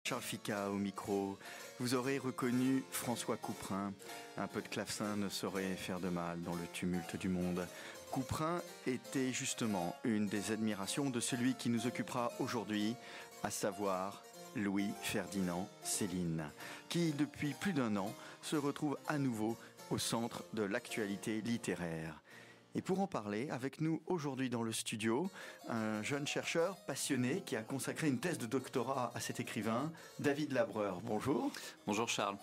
Charles Fica au micro. Vous aurez reconnu François Couperin. Un peu de clavecin ne saurait faire de mal dans le tumulte du monde. Couperin était justement une des admirations de celui qui nous occupera aujourd'hui, à savoir Louis-Ferdinand Céline, qui depuis plus d'1 an se retrouve à nouveau au centre de l'actualité littéraire. Et pour en parler, avec nous aujourd'hui dans le studio, un jeune chercheur passionné qui a consacré une thèse de doctorat à cet écrivain, David Labreur. Bonjour. Bonjour Charles.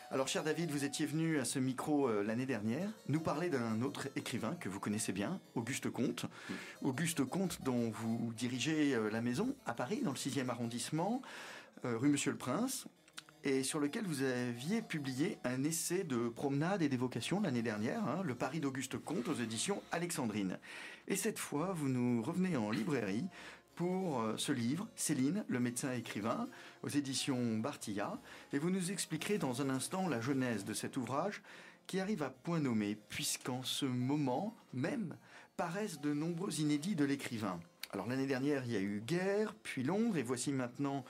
Alors cher David, vous étiez venu à ce micro l'année dernière nous parler d'un autre écrivain que vous connaissez bien, Auguste Comte. Auguste Comte dont vous dirigez la maison à Paris, dans le 6e arrondissement, rue Monsieur-le-Prince, et sur lequel vous aviez publié un essai de promenade et d'évocation l'année dernière, Le Paris d'Auguste Comte aux éditions Alexandrine. Et cette fois, vous nous revenez en librairie pour ce livre, Céline, le médecin écrivain, aux éditions Bartilla, et vous nous expliquerez dans un instant la genèse de cet ouvrage qui arrive à point nommé, puisqu'en ce moment même paraissent de nombreux inédits de l'écrivain. Alors l'année dernière, il y a eu Guerre, puis Londres, et voici maintenant,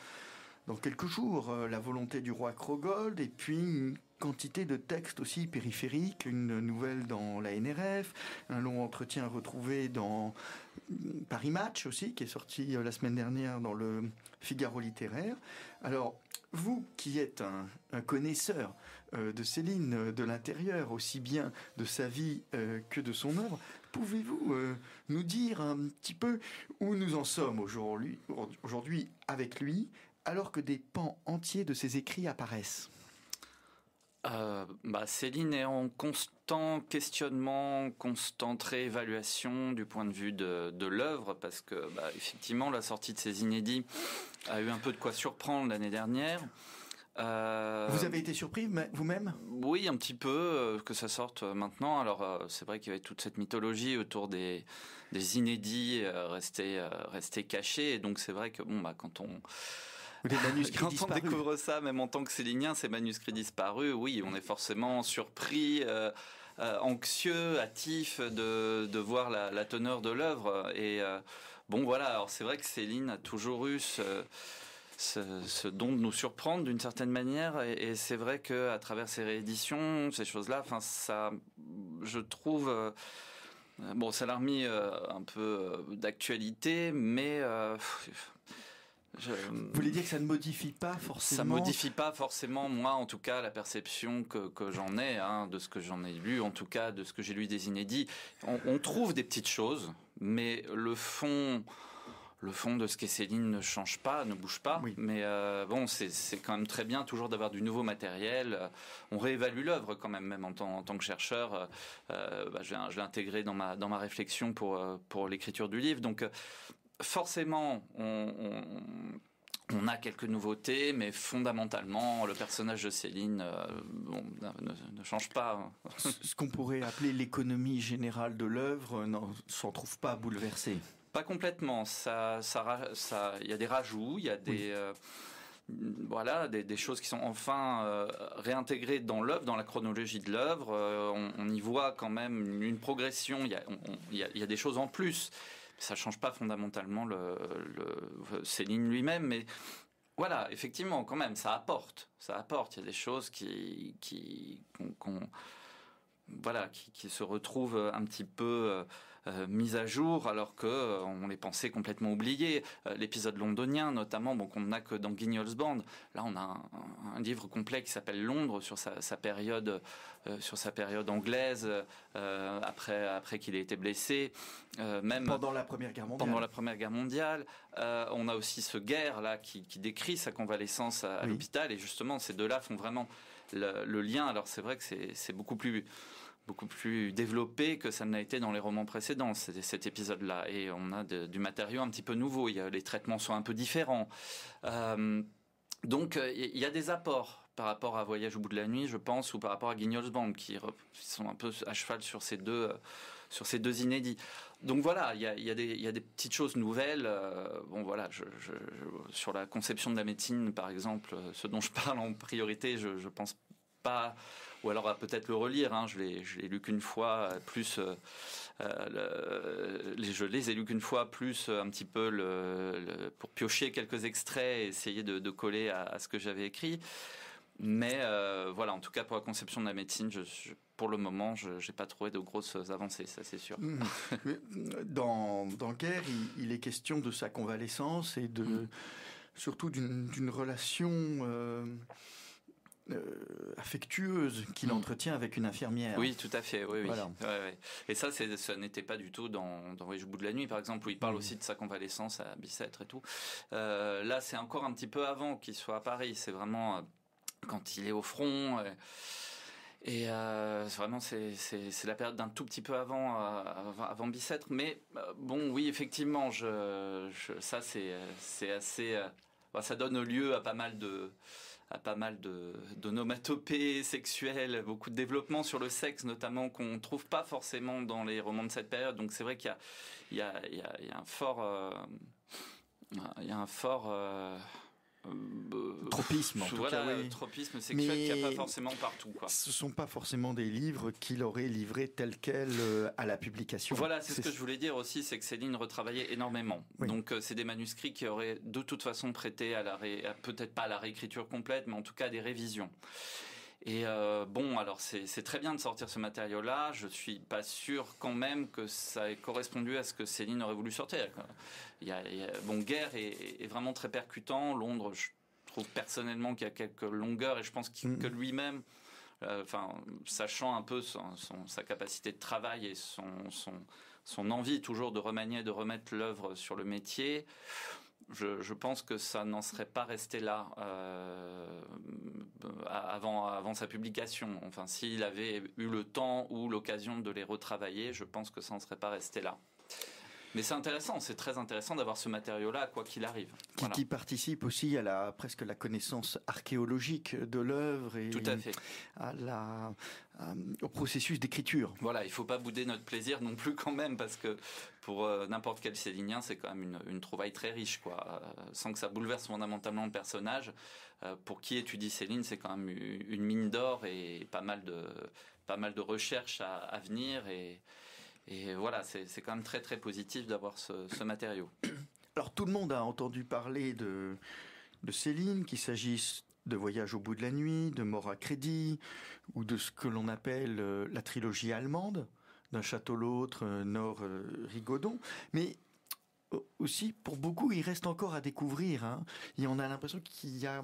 dans quelques jours, La volonté du roi Krogold, et puis une quantité de textes aussi périphériques, une nouvelle dans la NRF, un long entretien retrouvé dans Paris Match aussi, qui est sorti la semaine dernière dans le Figaro littéraire. Alors, vous qui êtes un connaisseur de Céline, de l'intérieur, aussi bien de sa vie que de son œuvre, pouvez-vous nous dire un petit peu où nous en sommes aujourd'hui avec lui, alors que des pans entiers de ses écrits apparaissent? Céline est en constant questionnement, constante réévaluation du point de vue de l'œuvre, parce que effectivement la sortie de ses inédits a eu un peu de quoi surprendre l'année dernière. Vous avez été surpris vous-même? Oui, un petit peu, que ça sorte maintenant. Alors c'est vrai qu'il y avait toute cette mythologie autour des inédits restés cachés, et donc c'est vrai que quand on découvre ça, même en tant que célinien, ces manuscrits disparus, oui, on est forcément surpris, anxieux, hâtif de voir la teneur de l'œuvre. Et alors c'est vrai que Céline a toujours eu ce don de nous surprendre d'une certaine manière, et c'est vrai que à travers ces rééditions, ces choses-là, ça, je trouve, ça l'a remis un peu d'actualité, mais Vous voulez dire que ça ne modifie pas forcément? Ça modifie pas forcément, moi en tout cas, la perception que j'en ai, de ce que j'en ai lu, en tout cas de ce que j'ai lu des inédits. On trouve des petites choses, mais le fond de ce qu'est Céline ne change pas, ne bouge pas. Oui. Mais c'est quand même très bien toujours d'avoir du nouveau matériel. On réévalue l'œuvre quand même en tant que chercheur. Je l'ai intégré dans ma réflexion pour l'écriture du livre. Donc forcément, on a quelques nouveautés, mais fondamentalement, le personnage de Céline ne change pas. Ce qu'on pourrait appeler l'économie générale de l'œuvre ne s'en trouve pas bouleversée. Pas complètement. Il y a des rajouts, il y a des choses qui sont enfin réintégrées dans l'œuvre, dans la chronologie de l'œuvre. On y voit quand même une progression. Il y a des choses en plus. Ça change pas fondamentalement le Céline lui-même, mais voilà, effectivement, quand même, ça apporte. Il y a des choses qui se retrouvent un petit peu mises à jour, alors que on les pensait complètement oubliées. L'épisode londonien, notamment, qu'on n'a que dans Guignol's Band. Là, on a un livre complet qui s'appelle Londres, sur sa période anglaise, après qu'il ait été blessé. Même pendant la Première Guerre mondiale. On a aussi ce Guerre là qui décrit sa convalescence à l'hôpital, et justement ces deux-là font vraiment le lien. Alors c'est vrai que c'est beaucoup plus développé que ça n'a été dans les romans précédents, cet épisode-là, et on a du matériau un petit peu nouveau. Les traitements sont un peu différents. Donc il y a des apports par rapport à Voyage au bout de la nuit, je pense, ou par rapport à Guignol's Band, qui sont un peu à cheval sur ces deux inédits. Donc voilà, il y a des petites choses nouvelles. Sur la conception de la médecine, par exemple, ce dont je parle en priorité, je pense pas, ou alors peut-être le relire. Je l'ai lu qu'une fois, plus je les ai lus qu'une fois, plus un petit peu pour piocher quelques extraits et essayer de coller à ce que j'avais écrit. Mais voilà, en tout cas pour la conception de la médecine, pour le moment, je n'ai pas trouvé de grosses avancées, ça c'est sûr. Dans Guerre, il est question de sa convalescence et surtout d'une relation affectueuse qu'il entretient avec une infirmière. Oui, tout à fait. Oui, voilà. Ouais. Et ça n'était pas du tout dans Voyage au bout de la nuit, par exemple, où il parle aussi de sa convalescence à Bicêtre et tout. Là, c'est encore un petit peu avant qu'il soit à Paris. C'est vraiment quand il est au front. Et vraiment, c'est la période d'un tout petit peu avant Bicêtre. Mais bon, oui, effectivement, ça c'est assez. Ça donne lieu à pas mal d'onomatopées sexuelles, beaucoup de développement sur le sexe notamment qu'on trouve pas forcément dans les romans de cette période. Donc c'est vrai qu'il y a un fort tropisme, en tout cas, oui. Tropisme sexuel qu'il n'y a pas forcément partout, quoi. Ce ne sont pas forcément des livres qu'il aurait livrés tels quels à la publication. Voilà, c'est ce que je voulais dire aussi, c'est que Céline retravaillait énormément. Oui. Donc c'est des manuscrits qui auraient de toute façon prêté peut-être pas à la réécriture complète, mais en tout cas à des révisions. Et alors c'est très bien de sortir ce matériau-là. Je suis pas sûr quand même que ça ait correspondu à ce que Céline aurait voulu sortir. Guerre est vraiment très percutant. Londres, je trouve personnellement qu'il y a quelques longueurs et je pense que lui-même, sachant un peu sa capacité de travail et son envie toujours de remanier, de remettre l'œuvre sur le métier. Je pense que ça n'en serait pas resté là avant sa publication. Enfin, s'il avait eu le temps ou l'occasion de les retravailler, je pense que ça n'en serait pas resté là. Mais c'est intéressant, c'est très intéressant d'avoir ce matériau-là, quoi qu'il arrive. Qui participe aussi à presque la connaissance archéologique de l'œuvre et tout à fait. Au processus d'écriture. Voilà, il ne faut pas bouder notre plaisir non plus quand même, parce que pour n'importe quel célinien, c'est quand même une trouvaille très riche, quoi. Sans que ça bouleverse fondamentalement le personnage. Pour qui étudie Céline, c'est quand même une mine d'or et pas mal de recherches à venir et voilà, c'est quand même très très positif d'avoir ce matériau. Alors tout le monde a entendu parler de Céline, qu'il s'agisse de Voyage au bout de la nuit, de Mort à crédit, ou de ce que l'on appelle la trilogie allemande, D'un château l'autre, Nord Rigaudon. Mais aussi, pour beaucoup, il reste encore à découvrir. Et on a l'impression qu'il y a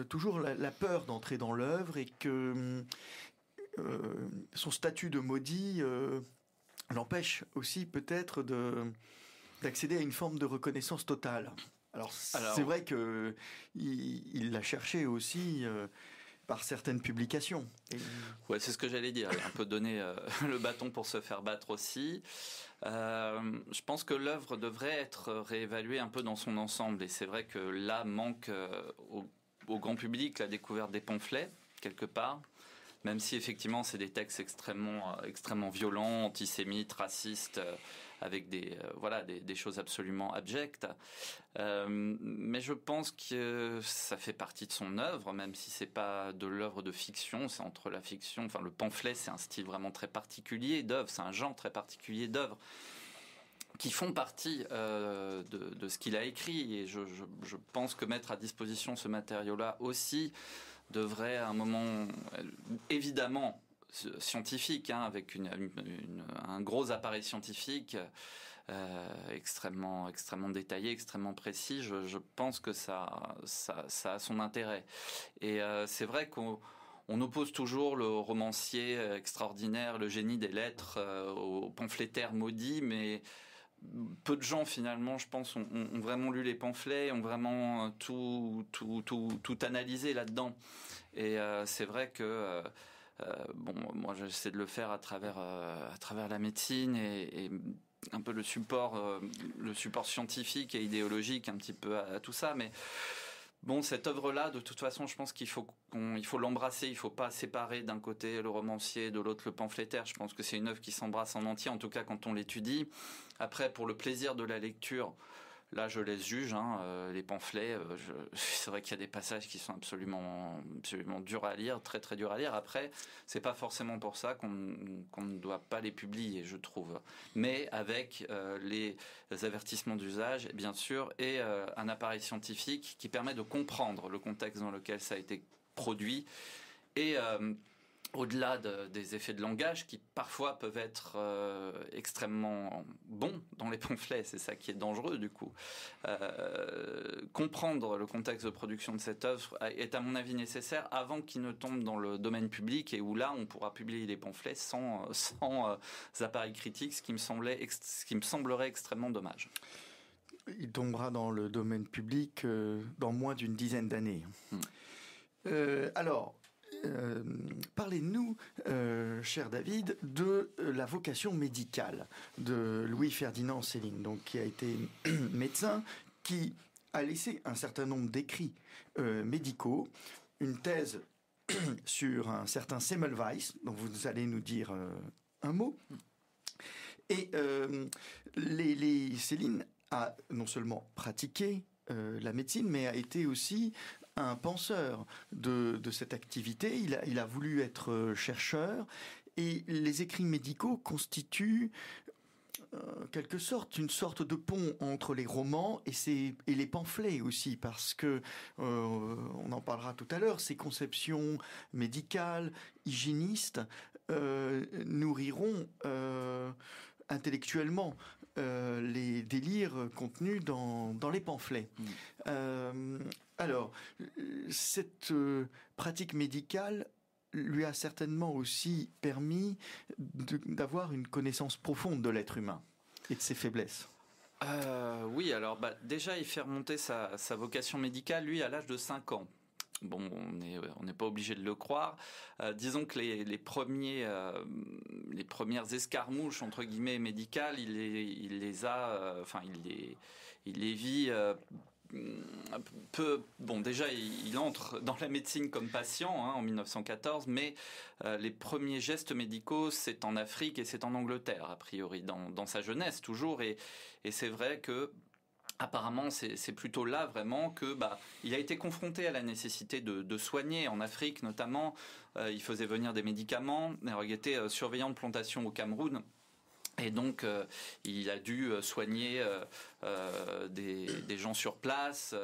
toujours la peur d'entrer dans l'œuvre et que son statut de maudit l'empêche aussi peut-être d'accéder à une forme de reconnaissance totale. Alors c'est vrai qu'il l'a cherché aussi par certaines publications. Ouais, c'est ce que j'allais dire. Un peu donner le bâton pour se faire battre aussi. Je pense que l'œuvre devrait être réévaluée un peu dans son ensemble. Et c'est vrai que là manque au grand public la découverte des pamphlets, quelque part. Même si effectivement c'est des textes extrêmement violents, antisémites, racistes, avec des choses absolument abjectes. Mais je pense que ça fait partie de son œuvre, même si c'est pas de l'œuvre de fiction, c'est entre la fiction. Enfin, le pamphlet, c'est un style vraiment très particulier d'œuvre, c'est un genre très particulier d'œuvre qui font partie de ce qu'il a écrit. Et je pense que mettre à disposition ce matériau-là aussi devrait à un moment évidemment scientifique, avec un gros appareil scientifique extrêmement détaillé, extrêmement précis. Je pense que ça a son intérêt. Et c'est vrai qu'on oppose toujours le romancier extraordinaire, le génie des lettres au pamphlétaire maudit, mais peu de gens finalement, je pense, ont vraiment lu les pamphlets, ont vraiment tout analysé là-dedans. Et c'est vrai que moi j'essaie de le faire à travers la médecine et un peu le support scientifique et idéologique un petit peu à tout ça, mais bon, cette œuvre-là, de toute façon, je pense qu'il faut l'embrasser. Il ne faut pas séparer d'un côté le romancier, de l'autre le pamphlétaire. Je pense que c'est une œuvre qui s'embrasse en entier, en tout cas quand on l'étudie. Après, pour le plaisir de la lecture, là, je laisse juge. Les pamphlets, c'est vrai qu'il y a des passages qui sont absolument durs à lire, très très durs à lire. Après, c'est pas forcément pour ça qu'on ne doit pas les publier, je trouve. Mais avec les avertissements d'usage, bien sûr, et un appareil scientifique qui permet de comprendre le contexte dans lequel ça a été produit. Et au-delà des effets de langage qui parfois peuvent être extrêmement bons dans les pamphlets, c'est ça qui est dangereux du coup. Comprendre le contexte de production de cette œuvre est à mon avis nécessaire avant qu'il ne tombe dans le domaine public et où là on pourra publier des pamphlets sans appareil critique, ce qui me semblerait extrêmement dommage. Il tombera dans le domaine public dans moins d'une dizaine d'années. Alors, parlez-nous, cher David, de la vocation médicale de Louis-Ferdinand Céline, donc qui a été médecin, qui a laissé un certain nombre d'écrits médicaux, une thèse sur un certain Semmelweis, dont vous allez nous dire un mot. Et Céline a non seulement pratiqué la médecine, mais a été aussi un penseur de cette activité. Il a voulu être chercheur et les écrits médicaux constituent quelque sorte une sorte de pont entre les romans et les pamphlets aussi, parce que on en parlera tout à l'heure, ces conceptions médicales, hygiénistes nourriront intellectuellement les délires contenus dans les pamphlets. Alors, cette pratique médicale lui a certainement aussi permis d'avoir une connaissance profonde de l'être humain et de ses faiblesses. Oui, alors déjà, il fait remonter sa vocation médicale, lui, à l'âge de 5 ans. Bon, on n'est pas obligé de le croire. Disons que les premières escarmouches entre guillemets médicales, il les vit peu. Bon, déjà, il entre dans la médecine comme patient en 1914, mais les premiers gestes médicaux, c'est en Afrique et c'est en Angleterre, a priori, dans sa jeunesse toujours. Et c'est vrai que apparemment, c'est plutôt là vraiment que il a été confronté à la nécessité de soigner. En Afrique notamment, il faisait venir des médicaments. Alors, il était surveillant de plantation au Cameroun. Et donc, il a dû soigner des gens sur place,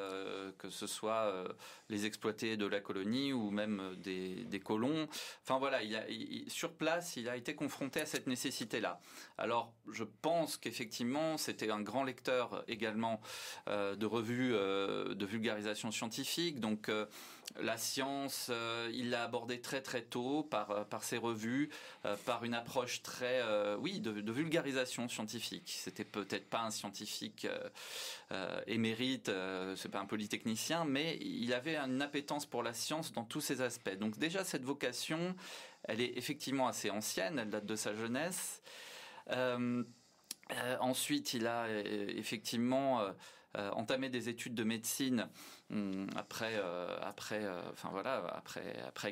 que ce soit les exploités de la colonie ou même des colons. Enfin voilà, sur place, il a été confronté à cette nécessité-là. Alors, je pense qu'effectivement, c'était un grand lecteur également de revues de vulgarisation scientifique. Donc, la science, il l'a abordée très très tôt par ses revues, par une approche très, de vulgarisation scientifique. C'était peut-être pas un scientifique émérite, c'est pas un polytechnicien, mais il avait une appétence pour la science dans tous ses aspects. Donc déjà cette vocation, elle est effectivement assez ancienne, elle date de sa jeunesse. Ensuite, il a effectivement entamé des études de médecine après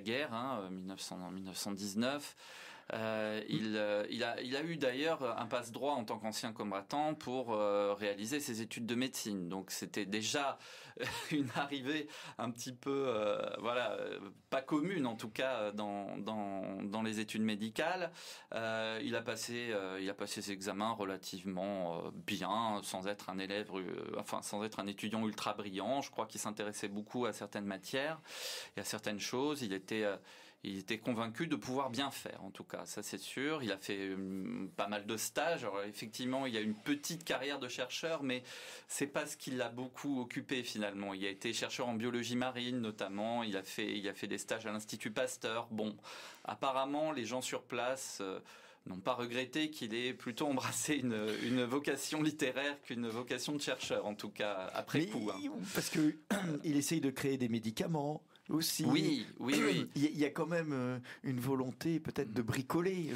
guerre, 1919. Il a eu d'ailleurs un passe-droit en tant qu'ancien combattant pour réaliser ses études de médecine. Donc c'était déjà une arrivée un petit peu pas commune en tout cas dans les études médicales. Il a passé ses examens relativement bien, sans être un élève, sans être un étudiant ultra brillant. Je crois qu'il s'intéressait beaucoup à certaines matières et à certaines choses. Il était convaincu de pouvoir bien faire, en tout cas, ça c'est sûr. Il a fait pas mal de stages. Alors, effectivement, il a une petite carrière de chercheur, mais c'est pas ce qui l'a beaucoup occupé finalement. Il a été chercheur en biologie marine, notamment. Il a fait des stages à l'Institut Pasteur. Bon, apparemment, les gens sur place n'ont pas regretté qu'il ait plutôt embrassé une vocation littéraire qu'une vocation de chercheur, en tout cas après coup. Parce que il essaye de créer des médicaments. Aussi. Oui. Il y a quand même une volonté peut-être de bricoler.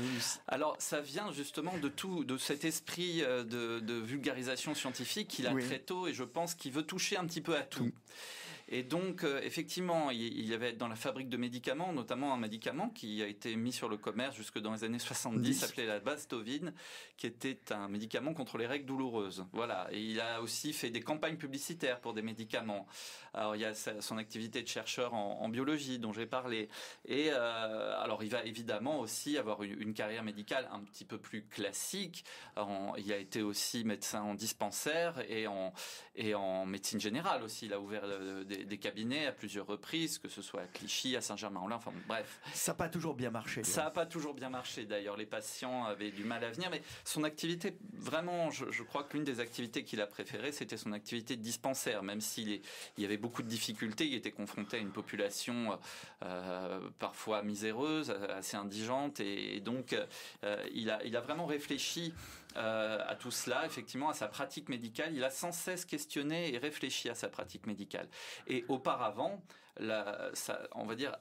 Alors ça vient justement de cet esprit de vulgarisation scientifique qu'il a très tôt, et je pense qu'il veut toucher un petit peu à tout. Et donc, effectivement, il y avait dans la fabrique de médicaments, notamment un médicament qui a été mis sur le commerce jusque dans les années 70, s'appelait la Bastovine, qui était un médicament contre les règles douloureuses. Voilà. Et il a aussi fait des campagnes publicitaires pour des médicaments. Alors, il y a son activité de chercheur en biologie dont j'ai parlé. Et alors, il va évidemment aussi avoir une carrière médicale un petit peu plus classique. Il a été aussi médecin en dispensaire et en médecine générale aussi. Il a ouvert des cabinets à plusieurs reprises, que ce soit à Clichy, à Saint-Germain-en-Laye, enfin bref. Ça n'a pas toujours bien marché. Ça n'a pas toujours bien marché d'ailleurs. Les patients avaient du mal à venir, mais son activité, vraiment, je crois que l'une des activités qu'il a préférées, c'était son activité de dispensaire. Même s'il y avait beaucoup de difficultés, il était confronté à une population parfois miséreuse, assez indigente, et donc il a vraiment réfléchi à tout cela, effectivement, à sa pratique médicale. Il a sans cesse questionné et réfléchi à sa pratique médicale. Et auparavant, on va dire,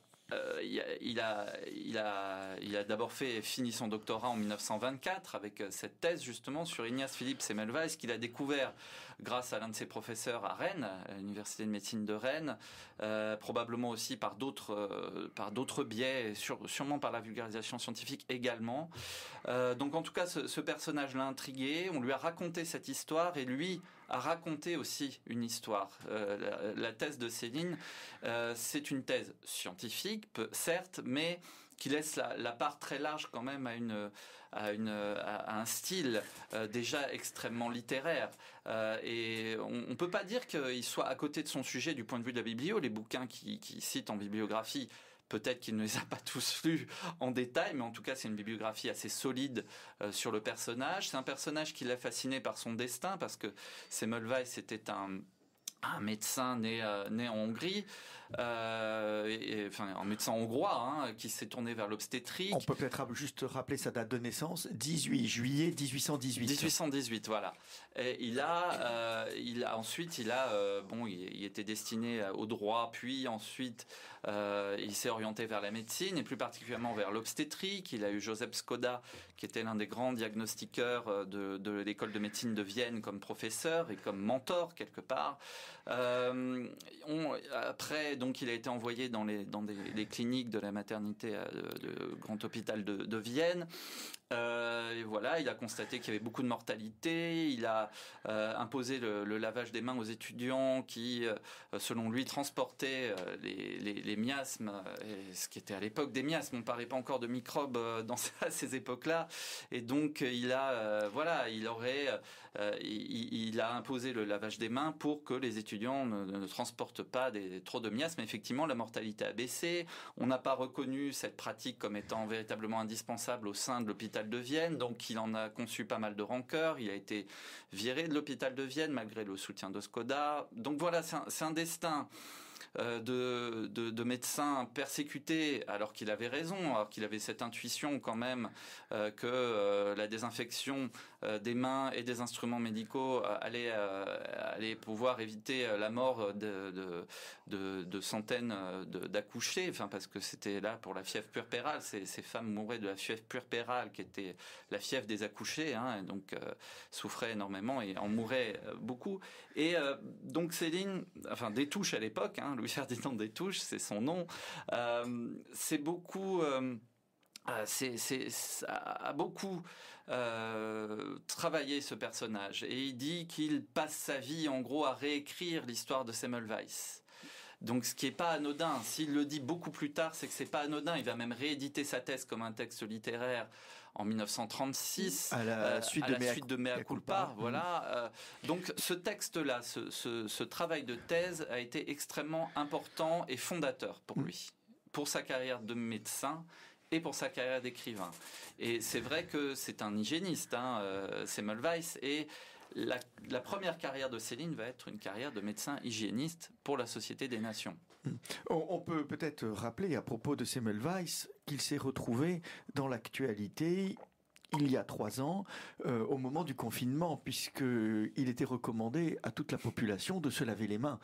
il a d'abord fini son doctorat en 1924 avec cette thèse justement sur Ignaz Philipp Semmelweis qu'il a découvert grâce à l'un de ses professeurs à Rennes, à l'université de médecine de Rennes, probablement aussi par d'autres biais, sûrement par la vulgarisation scientifique également. Donc en tout cas, ce personnage l'a intrigué, on lui a raconté cette histoire et lui a raconté aussi une histoire. La thèse de Céline, c'est une thèse scientifique, certes, mais qui laisse la part très large quand même à un style déjà extrêmement littéraire. Et on ne peut pas dire qu'il soit à côté de son sujet du point de vue de la biblio. Les bouquins qu'il cite en bibliographie, peut-être qu'il ne les a pas tous lus en détail, mais en tout cas, c'est une bibliographie assez solide sur le personnage. C'est un personnage qui l'a fasciné par son destin, parce que Semmelweis était un médecin né en Hongrie, un médecin hongrois qui s'est tourné vers l'obstétrique. On peut peut-être juste rappeler sa date de naissance, 18 juillet 1818. 1818, voilà. Et il était destiné au droit, puis ensuite il s'est orienté vers la médecine et plus particulièrement vers l'obstétrique. Il a eu Joseph Skoda, qui était l'un des grands diagnostiqueurs de l'école de médecine de Vienne, comme professeur et comme mentor quelque part. Après, donc, il a été envoyé dans les cliniques de la maternité de grand hôpital de Vienne. Et voilà, il a constaté qu'il y avait beaucoup de mortalité. Il a imposé le lavage des mains aux étudiants qui, selon lui, transportaient les miasmes, ce qui était à l'époque des miasmes. On ne parlait pas encore de microbes à ces époques-là. Et donc, il a imposé le lavage des mains pour que les étudiants ne transportent pas trop de miasmes. Effectivement, la mortalité a baissé. On n'a pas reconnu cette pratique comme étant véritablement indispensable au sein de l'hôpital de Vienne, donc il en a conçu pas mal de rancœur. Il a été viré de l'hôpital de Vienne malgré le soutien de Skoda. Donc voilà, c'est un destin de médecins persécutés, alors qu'il avait raison, alors qu'il avait cette intuition quand même que la désinfection des mains et des instruments médicaux allait pouvoir éviter la mort de centaines d'accouchés, parce que c'était là pour la fièvre puerpérale. Ces femmes mouraient de la fièvre puerpérale, qui était la fièvre des accouchés, et donc souffraient énormément et en mouraient beaucoup. Et donc Céline, Destouches à l'époque, Louis-Ferdinand Destouches, c'est son nom, c'est beaucoup... a beaucoup travaillé ce personnage, et il dit qu'il passe sa vie en gros à réécrire l'histoire de Semmelweis. Donc ce qui n'est pas anodin. S'il le dit beaucoup plus tard, c'est que c'est pas anodin. Il va même rééditer sa thèse comme un texte littéraire en 1936 à la suite de Mea Culpa. Voilà. Donc ce texte-là, ce travail de thèse a été extrêmement important et fondateur pour lui, pour sa carrière de médecin et pour sa carrière d'écrivain. Et c'est vrai que c'est un hygiéniste, Semmelweis, et la première carrière de Céline va être une carrière de médecin hygiéniste pour la Société des Nations. On peut peut-être rappeler à propos de Semmelweis qu'il s'est retrouvé dans l'actualité il y a 3 ans, au moment du confinement, puisqu'il était recommandé à toute la population de se laver les mains,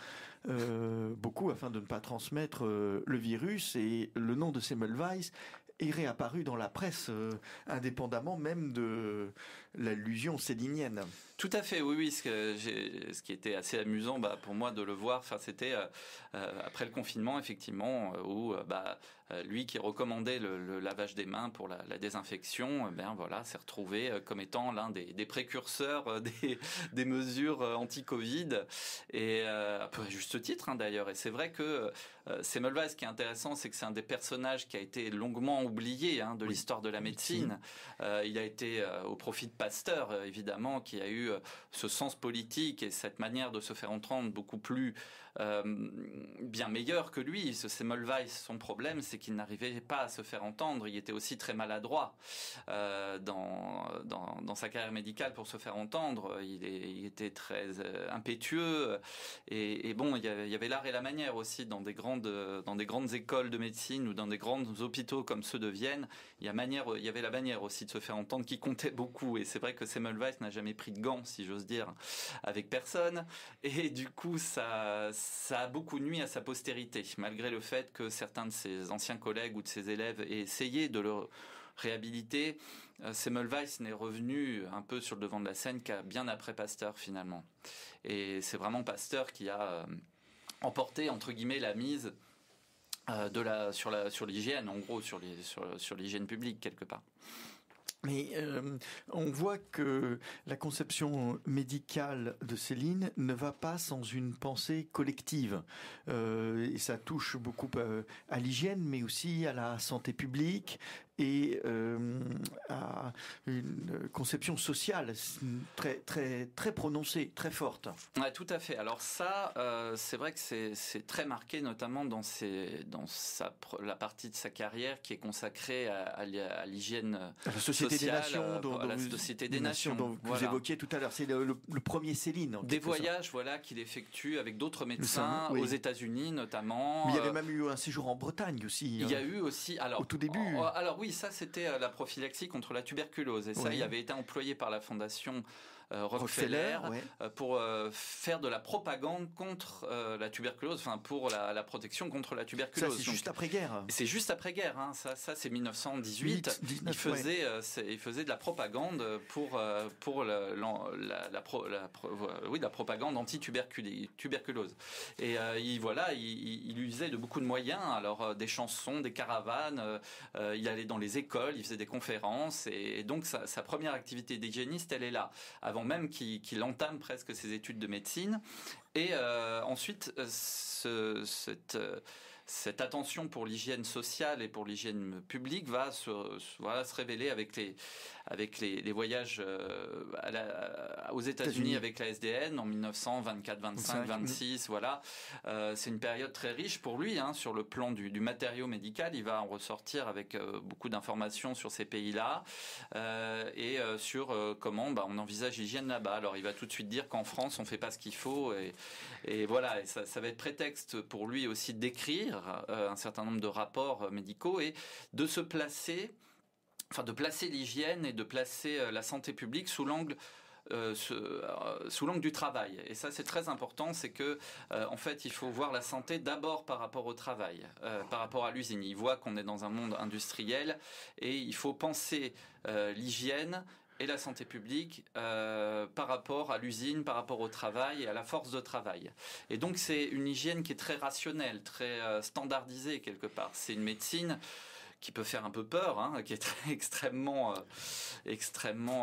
beaucoup afin de ne pas transmettre le virus, et le nom de Semmelweis est réapparu dans la presse, indépendamment même l'allusion célinienne. Tout à fait, oui. Ce qui était assez amusant pour moi de le voir, c'était après le confinement, effectivement, où lui qui recommandait le lavage des mains pour la désinfection, s'est retrouvé comme étant l'un des précurseurs des mesures anti-Covid, et un peu à juste titre d'ailleurs. Et c'est vrai que Semmelweis, ce qui est intéressant, c'est que c'est un des personnages qui a été longuement oublié de l'histoire de la médecine. Il a été au profit de Pasteur, évidemment, qui a eu ce sens politique et cette manière de se faire entendre beaucoup plus bien meilleur que lui. Ce Semmelweis, son problème, c'est qu'il n'arrivait pas à se faire entendre. Il était aussi très maladroit dans sa carrière médicale pour se faire entendre. Il était très impétueux et il y avait l'art et la manière aussi dans des grandes écoles de médecine ou dans des grands hôpitaux comme ceux de Vienne. Il y avait la manière aussi de se faire entendre qui comptait beaucoup. Et c'est vrai que Semmelweis n'a jamais pris de gants, si j'ose dire, avec personne. Et du coup, ça a beaucoup nui à sa postérité, malgré le fait que certains de ses anciens collègues ou de ses élèves aient essayé de le réhabiliter. Semmelweis n'est revenu un peu sur le devant de la scène qu'à bien après Pasteur, finalement. Et c'est vraiment Pasteur qui a emporté, entre guillemets, la mise sur l'hygiène, en gros, sur l'hygiène publique, quelque part. Mais on voit que la conception médicale de Céline ne va pas sans une pensée collective. Et ça touche beaucoup à l'hygiène, mais aussi à la santé publique et à une conception sociale très, très, très prononcée, très forte. Ouais, tout à fait. Alors ça, c'est vrai que c'est très marqué, notamment dans la partie de sa carrière qui est consacrée à l'hygiène sociale. Des Nations, la Société des Nations dont vous évoquiez tout à l'heure, c'est le premier Céline. Des voyages, qu'il effectue avec d'autres médecins aux États-Unis notamment. Mais il y avait même eu un séjour en Bretagne aussi. Il y a eu aussi, au tout début. Alors oui, ça c'était la prophylaxie contre la tuberculose, et ça il avait été employé par la fondation Rockefeller pour faire de la propagande contre la tuberculose, pour la protection contre la tuberculose. Ça, c'est juste après-guerre. C'est juste après-guerre, ça c'est 1918. 19, il faisait de la propagande pour la propagande anti-tuberculose. Et il usait de beaucoup de moyens, alors des chansons, des caravanes, il allait dans les écoles, il faisait des conférences, et donc sa première activité d'hygiéniste, elle est là, avant même qu'il entame presque ses études de médecine. Et ensuite, cette attention pour l'hygiène sociale et pour l'hygiène publique va se révéler avec les voyages aux États-Unis avec la SDN en 1924, 25, 26. C'est une période très riche pour lui sur le plan du matériau médical. Il va en ressortir avec beaucoup d'informations sur ces pays-là et sur comment on envisage l'hygiène là-bas. Alors il va tout de suite dire qu'en France on fait pas ce qu'il faut et ça va être prétexte pour lui aussi d'écrire un certain nombre de rapports médicaux et de se placer, de placer l'hygiène et de placer la santé publique sous l'angle du travail. Et ça c'est très important, c'est que en fait il faut voir la santé d'abord par rapport au travail, par rapport à l'usine. Il voit qu'on est dans un monde industriel et il faut penser l'hygiène et la santé publique par rapport à l'usine, par rapport au travail et à la force de travail. Et donc c'est une hygiène qui est très rationnelle, très standardisée quelque part. C'est une médecine qui peut faire un peu peur, qui est extrêmement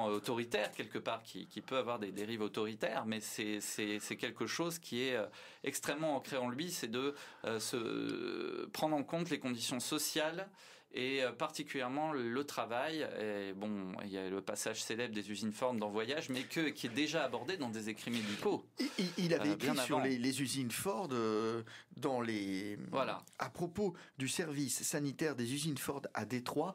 autoritaire quelque part, qui peut avoir des dérives autoritaires, mais c'est quelque chose qui est extrêmement ancré en lui, c'est de se prendre en compte les conditions sociales et particulièrement le travail. Et il y a le passage célèbre des usines Ford dans Voyage, mais qui est déjà abordé dans des écrits médicaux. Il avait écrit sur les usines Ford à propos du service sanitaire des usines Ford à Détroit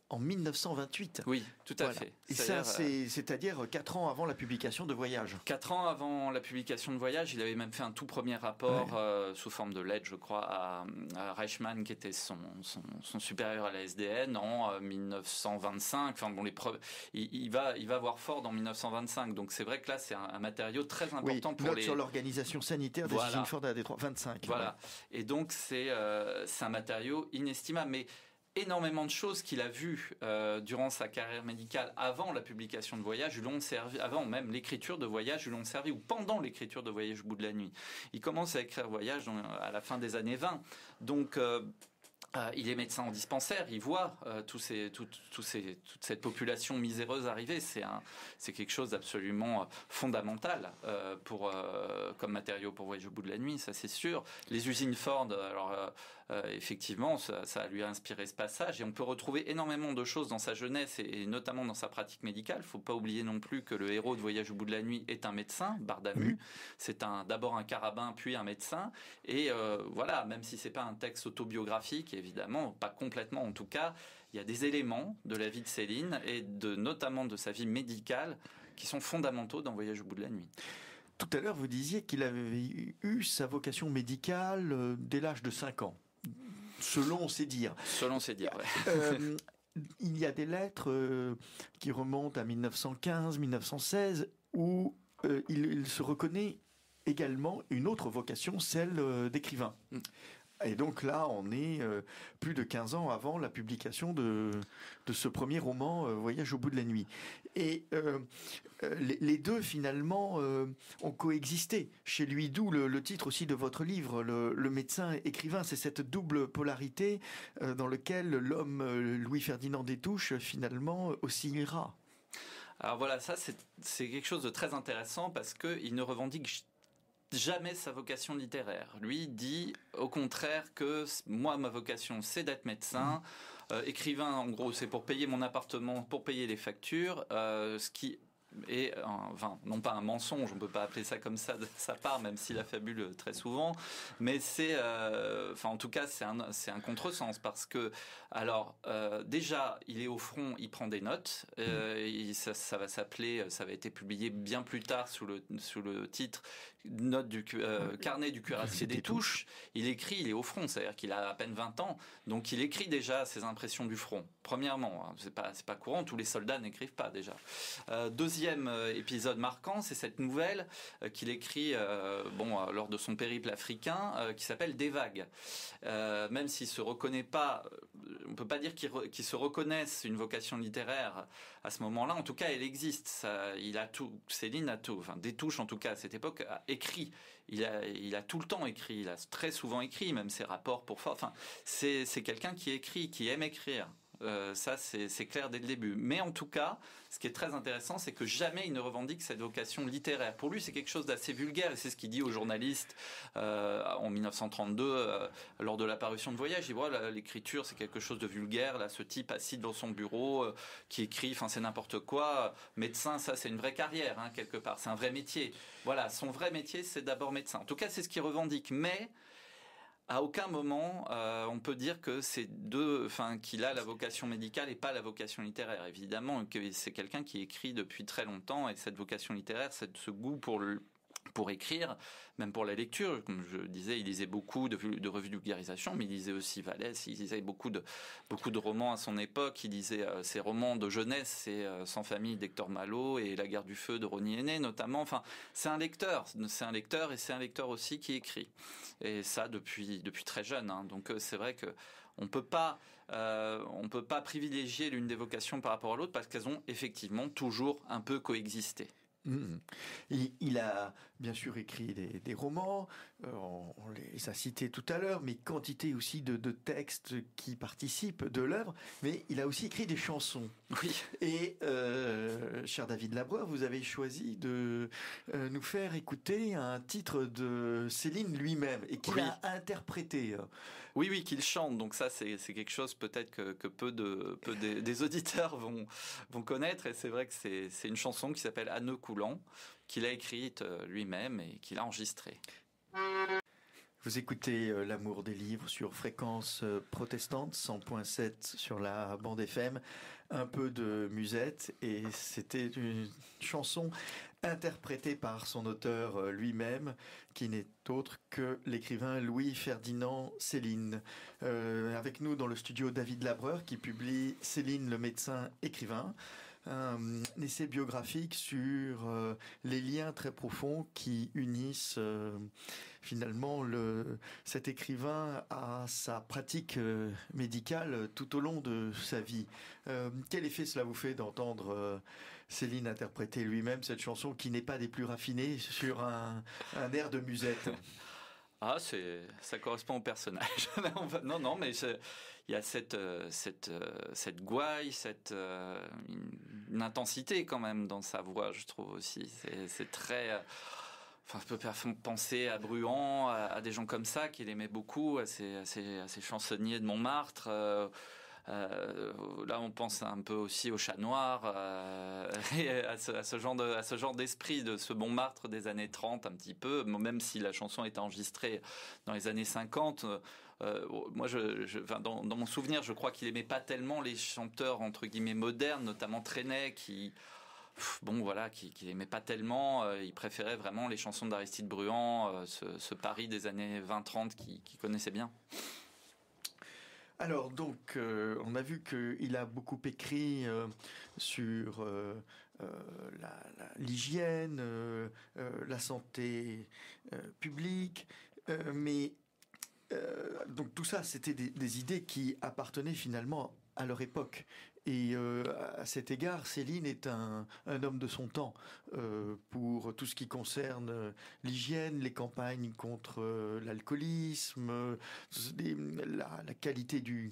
en 1928. Oui, tout à fait. Et ça, c'est-à-dire 4 ans avant la publication de Voyage. 4 ans avant la publication de Voyage, il avait même fait un tout premier rapport sous forme de lettre, je crois, à Reichmann, qui était son supérieur à la SDN en 1925. Il va voir Ford en 1925. Donc c'est vrai que là, c'est un matériau très important pour sur l'organisation sanitaire des usines Ford à Détroit. 25. Voilà. Et donc c'est un matériau inestimable. Mais énormément de choses qu'il a vues durant sa carrière médicale avant la publication de Voyage lui ont servi, avant même l'écriture de Voyage lui ont servi, ou pendant l'écriture de Voyage au bout de la nuit. Il commence à écrire Voyage à la fin des années 20. Donc il est médecin en dispensaire, il voit toute cette population miséreuse arriver. C'est quelque chose d'absolument fondamental comme matériau pour Voyage au bout de la nuit, ça c'est sûr. Les usines Ford, alors effectivement, ça lui a inspiré ce passage, et on peut retrouver énormément de choses dans sa jeunesse et notamment dans sa pratique médicale. Il ne faut pas oublier non plus que le héros de Voyage au bout de la nuit est un médecin, Bardamu. C'est d'abord un carabin puis un médecin, et voilà, même si c'est pas un texte autobiographique, évidemment, pas complètement en tout cas, il y a des éléments de la vie de Céline et notamment de sa vie médicale qui sont fondamentaux dans Voyage au bout de la nuit. Tout à l'heure, vous disiez qu'il avait eu sa vocation médicale dès l'âge de 5 ans, selon ses dires. Selon ses dires, ouais. Il y a des lettres qui remontent à 1915-1916 où il se reconnaît également une autre vocation, celle d'écrivain. Et donc là, on est plus de 15 ans avant la publication de ce premier roman, Voyage au bout de la nuit. Et les deux, finalement, ont coexisté chez lui, d'où le titre aussi de votre livre, le médecin écrivain. C'est cette double polarité dans laquelle l'homme Louis-Ferdinand Destouches, finalement, oscillera. Alors voilà, ça c'est quelque chose de très intéressant parce qu'il ne revendique jamais sa vocation littéraire. Lui dit au contraire que moi, ma vocation, c'est d'être médecin. Écrivain, en gros, c'est pour payer mon appartement, pour payer les factures, ce qui est, enfin, non pas un mensonge, on ne peut pas appeler ça comme ça de sa part, même s'il a fabule très souvent, mais c'est, enfin, en tout cas, c'est un contresens, parce que, alors, déjà, il est au front, il prend des notes, ça va s'appeler, ça va être publié bien plus tard sous le titre Note du carnet du cuirassier Destouches. Il écrit, il est au front, c'est-à-dire qu'il a à peine 20 ans, donc il écrit déjà ses impressions du front. Premièrement, hein, c'est pas courant, tous les soldats n'écrivent pas déjà. Deuxième épisode marquant, c'est cette nouvelle qu'il écrit lors de son périple africain, qui s'appelle Des vagues. Même s'il se reconnaît pas, on peut pas dire qu'il se reconnaisse une vocation littéraire à ce moment-là. En tout cas, elle existe. Ça, il a tout. Céline a tout. Enfin, Destouches, en tout cas à cette époque, a écrit. Il a tout le temps écrit. Il a très souvent écrit, même ses rapports pour Ford. Enfin, c'est quelqu'un qui écrit, qui aime écrire. Ça, c'est clair dès le début. Mais en tout cas, ce qui est très intéressant, c'est que jamais il ne revendique cette vocation littéraire. Pour lui, c'est quelque chose d'assez vulgaire, et c'est ce qu'il dit aux journalistes en 1932, lors de la parution de Voyage. Il dit, voilà, l'écriture, c'est quelque chose de vulgaire. Là, ce type assis dans son bureau, qui écrit, enfin, c'est n'importe quoi. Médecin, ça, c'est une vraie carrière, hein, quelque part. C'est un vrai métier. Voilà, son vrai métier, c'est d'abord médecin. En tout cas, c'est ce qu'il revendique. Mais à aucun moment on peut dire que qu'il a la vocation médicale et pas la vocation littéraire. Évidemment que c'est quelqu'un qui écrit depuis très longtemps, et cette vocation littéraire, c'est ce goût pour écrire, même pour la lecture. Comme je disais, il lisait beaucoup de revues de vulgarisation, mais il lisait aussi Vallès, il lisait beaucoup de romans à son époque. Il lisait ses romans de jeunesse, c'est Sans famille d'Hector Malot et La guerre du feu de Rosny Aîné notamment. Enfin, c'est un lecteur, et c'est un lecteur aussi qui écrit. Et ça depuis très jeune. Hein. Donc c'est vrai que on peut pas privilégier l'une des vocations par rapport à l'autre, parce qu'elles ont effectivement toujours un peu coexisté. Il a bien sûr écrit des romans, on les a cités tout à l'heure, mais quantité aussi de textes qui participent de l'œuvre, mais il a aussi écrit des chansons. Oui. Et cher David Labreur, vous avez choisi de nous faire écouter un titre de Céline lui-même, et qu'il a interprété. Oui, qu'il chante. Donc ça, c'est quelque chose peut-être que peu des auditeurs vont connaître. Et c'est vrai que c'est une chanson qui s'appelle « À nœuds coulants », qu'il a écrite lui-même et qu'il a enregistrée. Vous écoutez L'amour des livres sur Fréquence Protestante, 100.7 sur la bande FM. Un peu de musette, et c'était une chanson interprétée par son auteur lui-même, qui n'est autre que l'écrivain Louis-Ferdinand Céline. Avec nous dans le studio David Labreur, qui publie Céline le médecin écrivain. un essai biographique sur les liens très profonds qui unissent finalement cet écrivain à sa pratique médicale tout au long de sa vie. Quel effet cela vous fait d'entendre Céline interpréter lui-même cette chanson qui n'est pas des plus raffinées sur un air de musette? Ah, ça correspond au personnage. Non, mais il y a cette gouaille, une intensité quand même dans sa voix, je trouve aussi. C'est très... Enfin, ça peut penser à Bruant, à des gens comme ça qu'il aimait beaucoup, à ces chansonniers de Montmartre. Là, on pense un peu aussi au Chat Noir et à ce genre d'esprit de ce Montmartre des années 30 un petit peu, même si la chanson est enregistrée dans les années 50. Moi, dans mon souvenir, je crois qu'il aimait pas tellement les chanteurs entre guillemets modernes, notamment Trenet, qui aimait pas tellement. Il préférait vraiment les chansons d'Aristide Bruant, ce Paris des années 20-30 qu'il connaissait bien. Alors donc, on a vu qu'il a beaucoup écrit sur l'hygiène, la santé publique, mais donc tout ça, c'était des idées qui appartenaient finalement à leur époque. Et à cet égard, Céline est un homme de son temps pour tout ce qui concerne l'hygiène, les campagnes contre l'alcoolisme, la qualité du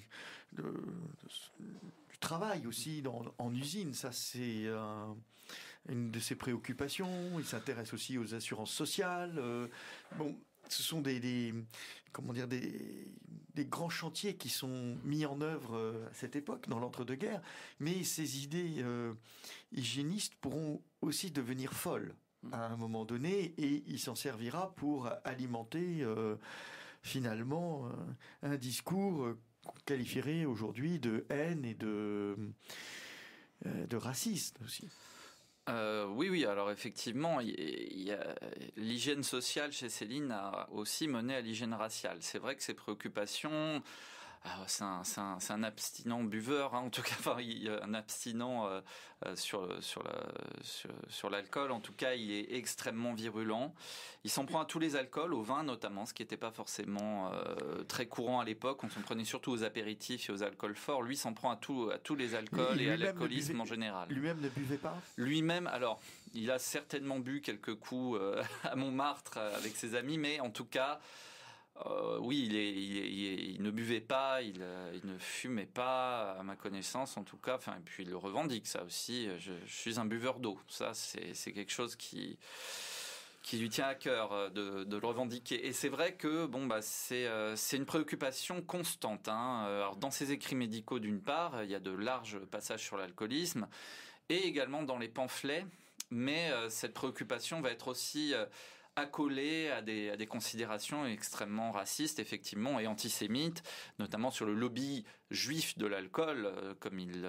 travail aussi en usine. Ça, c'est une de ses préoccupations. Il s'intéresse aussi aux assurances sociales. Ce sont des grands chantiers qui sont mis en œuvre à cette époque, dans l'entre-deux-guerres, mais ces idées hygiénistes pourront aussi devenir folles à un moment donné, et il s'en servira pour alimenter finalement un discours qu'on qualifierait aujourd'hui de haine et de racisme aussi. Oui. Alors effectivement, l'hygiène sociale chez Céline a aussi mené à l'hygiène raciale. C'est vrai que ses préoccupations, c'est un abstinent buveur, hein, en tout cas, un abstinent sur l'alcool. En tout cas, il est extrêmement virulent. Il s'en prend à tous les alcools, au vin notamment, ce qui n'était pas forcément très courant à l'époque. On s'en prenait surtout aux apéritifs et aux alcools forts. Lui s'en prend à tous les alcools et à l'alcoolisme en général. Lui-même ne buvait pas ? Lui-même, alors, il a certainement bu quelques coups à Montmartre avec ses amis, mais en tout cas... oui, il ne buvait pas, il ne fumait pas, à ma connaissance en tout cas. Enfin, et puis il le revendique, ça aussi. Je suis un buveur d'eau. Ça, c'est quelque chose qui lui tient à cœur de le revendiquer. Et c'est vrai que c'est une préoccupation constante. Hein. Alors, dans ses écrits médicaux, d'une part, il y a de larges passages sur l'alcoolisme, et également dans les pamphlets. Mais cette préoccupation va être aussi accolé à des considérations extrêmement racistes, effectivement, et antisémites, notamment sur le lobby juif de l'alcool, comme il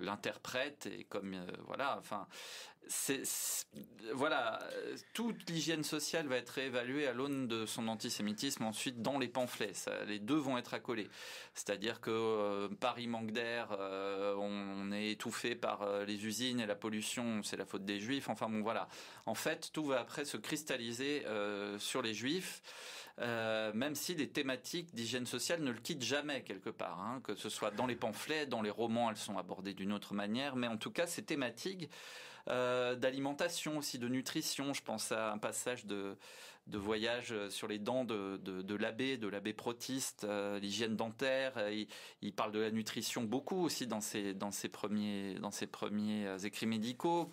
l'interprète, et comme voilà, enfin, toute l'hygiène sociale va être réévaluée à l'aune de son antisémitisme ensuite dans les pamphlets. Les deux vont être accolés. C'est-à-dire que Paris manque d'air, on est étouffé par les usines et la pollution, c'est la faute des juifs. Enfin bon, voilà. En fait, tout va après se cristalliser sur les juifs. Même si les thématiques d'hygiène sociale ne le quittent jamais quelque part, hein, que ce soit dans les pamphlets, dans les romans, elles sont abordées d'une autre manière, mais en tout cas ces thématiques d'alimentation aussi, de nutrition, je pense à un passage de voyage sur les dents de l'abbé Protiste, l'hygiène dentaire, il parle de la nutrition beaucoup aussi dans ses premiers écrits médicaux.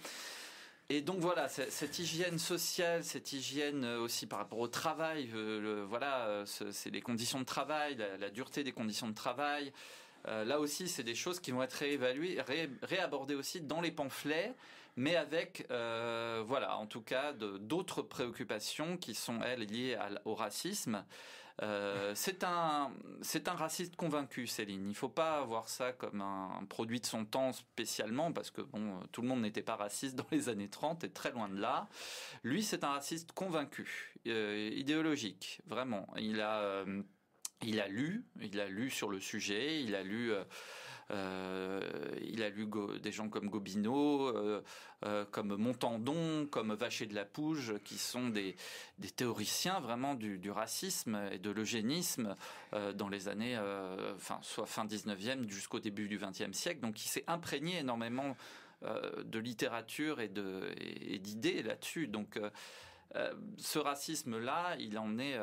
Et donc voilà, cette hygiène sociale, cette hygiène aussi par rapport au travail, c'est les conditions de travail, la dureté des conditions de travail. Là aussi, c'est des choses qui vont être réévaluées, réabordées aussi dans les pamphlets, mais avec, en tout cas, d'autres préoccupations qui sont, elles, liées au racisme. C'est un raciste convaincu, Céline. Il ne faut pas voir ça comme un produit de son temps spécialement, parce que tout le monde n'était pas raciste dans les années 30, et très loin de là. Lui, c'est un raciste convaincu, idéologique, vraiment. Il a lu sur le sujet, il a lu Il a lu des gens comme Gobineau, comme Montandon, comme Vacher de la Pouge, qui sont des théoriciens vraiment du racisme et de l'eugénisme dans les années, soit fin 19e jusqu'au début du 20e siècle. Donc il s'est imprégné énormément de littérature et d'idées là-dessus. Donc ce racisme-là, il en est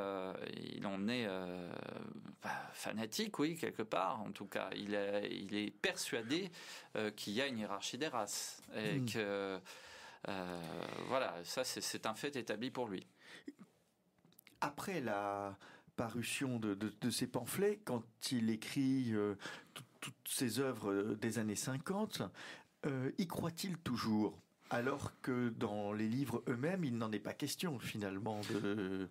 fanatique, oui, quelque part. En tout cas, il est persuadé qu'il y a une hiérarchie des races et que voilà, ça c'est un fait établi pour lui. Après la parution de ces pamphlets, quand il écrit toutes ses œuvres des années 50, y croit-il toujours ? Alors que dans les livres eux-mêmes, il n'en est pas question finalement de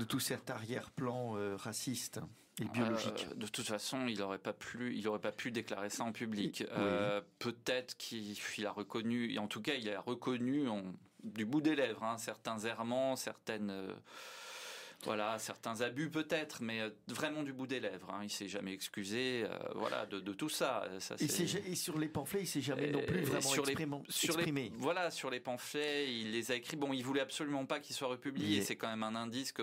tout cet arrière-plan raciste et biologique. De toute façon, il n'aurait pas pu déclarer ça en public. Oui. Peut-être qu'il a reconnu, et en tout cas, il a reconnu du bout des lèvres certains errements, certains abus peut-être, mais vraiment du bout des lèvres. Il s'est jamais excusé, de tout ça. Et sur les pamphlets, il s'est jamais non plus vraiment exprimé. Sur les pamphlets, il les a écrits. Bon, il voulait absolument pas qu'ils soient republiés. Et c'est quand même un indice que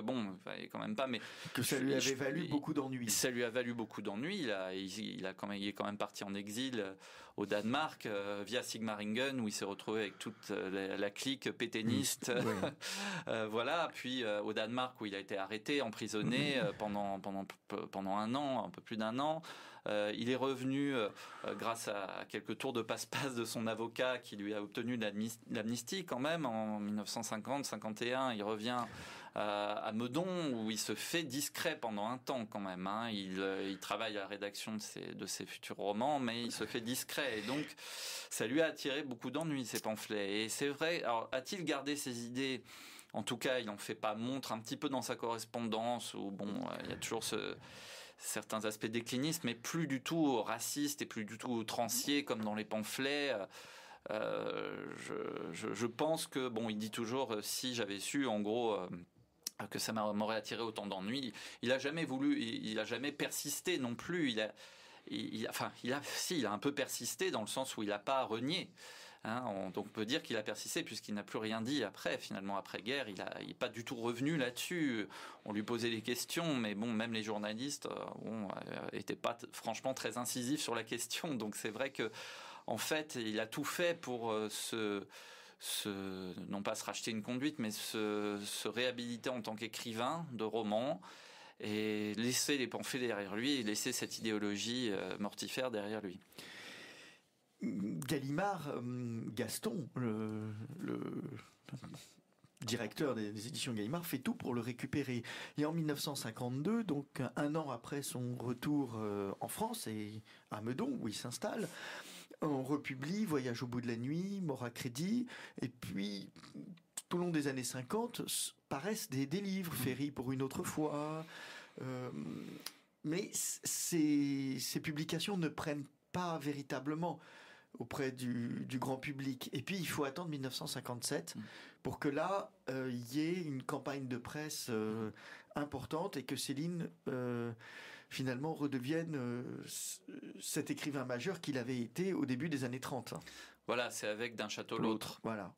il est quand même pas. Mais que ça lui avait valu beaucoup d'ennuis. Ça lui a valu beaucoup d'ennuis. Il est quand même parti en exil au Danemark via Sigmaringen, où il s'est retrouvé avec toute la clique pétainiste. Puis au Danemark, où il a été arrêté, emprisonné pendant un an, un peu plus d'un an. Il est revenu grâce à quelques tours de passe-passe de son avocat qui lui a obtenu l'amnistie quand même en 1950-51. Il revient à Meudon où il se fait discret pendant un temps quand même. Il travaille à la rédaction de ses futurs romans, mais il se fait discret. Et donc, ça lui a attiré beaucoup d'ennuis, ces pamphlets. Et c'est vrai, alors a-t-il gardé ses idées ? En tout cas, il n'en fait pas montre un petit peu dans sa correspondance où il y a toujours certains aspects déclinistes, mais plus du tout racistes et plus du tout outranciers comme dans les pamphlets. Je pense que il dit toujours si j'avais su en gros que ça m'aurait attiré autant d'ennuis. Il a jamais voulu, il a jamais persisté non plus. Il a un peu persisté dans le sens où il n'a pas renié. Donc on peut dire qu'il a persisté puisqu'il n'a plus rien dit après-guerre. Il n'est pas du tout revenu là-dessus. On lui posait des questions, mais même les journalistes n'étaient pas franchement très incisifs sur la question. Donc c'est vrai que en fait, il a tout fait pour non pas se racheter une conduite, mais se réhabiliter en tant qu'écrivain de romans et laisser les pamphlets derrière lui et laisser cette idéologie mortifère derrière lui. Gallimard, Gaston, le directeur des éditions Gallimard, fait tout pour le récupérer. Et en 1952, donc un an après son retour en France et à Meudon, où il s'installe, on republie Voyage au bout de la nuit, Mort à crédit, et puis tout au long des années 50 paraissent des livres, Ferry pour une autre fois, mais ces publications ne prennent pas véritablement auprès du grand public. Et puis il faut attendre 1957 pour que là il y ait une campagne de presse importante et que Céline finalement redevienne cet écrivain majeur qu'il avait été au début des années 30. Voilà, c'est avec D'un château l'autre. Voilà.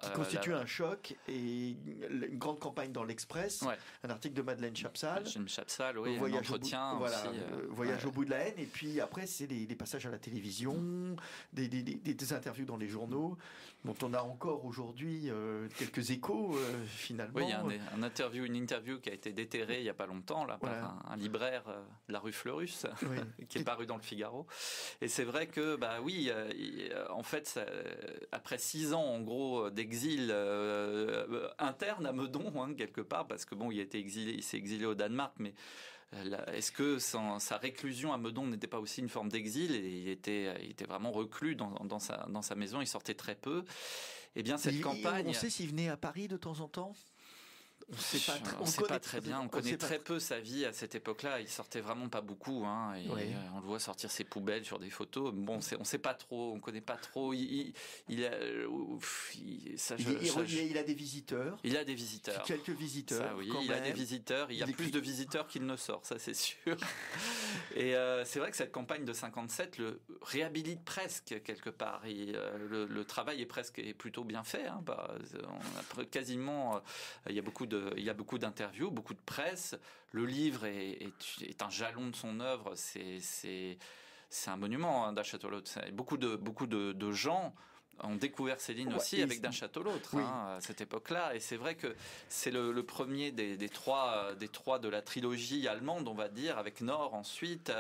Qui constitue un choc et une grande campagne dans l'Express. Ouais. Un article de Madeleine Chapsal. Madeleine Chapsal, oui, un entretien aussi. Voyage au bout de la haine. Et puis après, c'est des passages à la télévision, des interviews dans les journaux, dont on a encore aujourd'hui quelques échos, finalement. Oui, il y a une interview qui a été déterrée il n'y a pas longtemps là, par un libraire de la rue Fleurus, qui est paru dans le Figaro. Et c'est vrai que, en fait, après 6 ans en gros d'exil interne à Meudon quelque part, parce que il s'est exilé au Danemark, mais est-ce que sa réclusion à Meudon n'était pas aussi une forme d'exil? Et il était vraiment reclus dans sa maison, il sortait très peu. Eh bien cette campagne... On sait s'il venait à Paris de temps en temps On sait pas très bien. On connaît très peu sa vie à cette époque-là. Il sortait vraiment pas beaucoup. On le voit sortir ses poubelles sur des photos. Bon, on sait pas trop. On connaît pas trop. Il a des visiteurs. Il a des visiteurs. Quelques visiteurs. Ça, oui, il a des visiteurs. Il y a plus de visiteurs qu'il ne sort. Ça, c'est sûr. Et c'est vrai que cette campagne de 57 le réhabilite presque quelque part. Le travail est plutôt bien fait. On a quasiment. Il y a beaucoup d'interviews, beaucoup de presse. Le livre est un jalon de son œuvre. C'est un monument d'Un Château l'Autre. Beaucoup de gens ont découvert Céline aussi avec D'un Château l'Autre à cette époque-là. Et c'est vrai que c'est le premier des trois de la trilogie allemande, on va dire, avec Nord ensuite,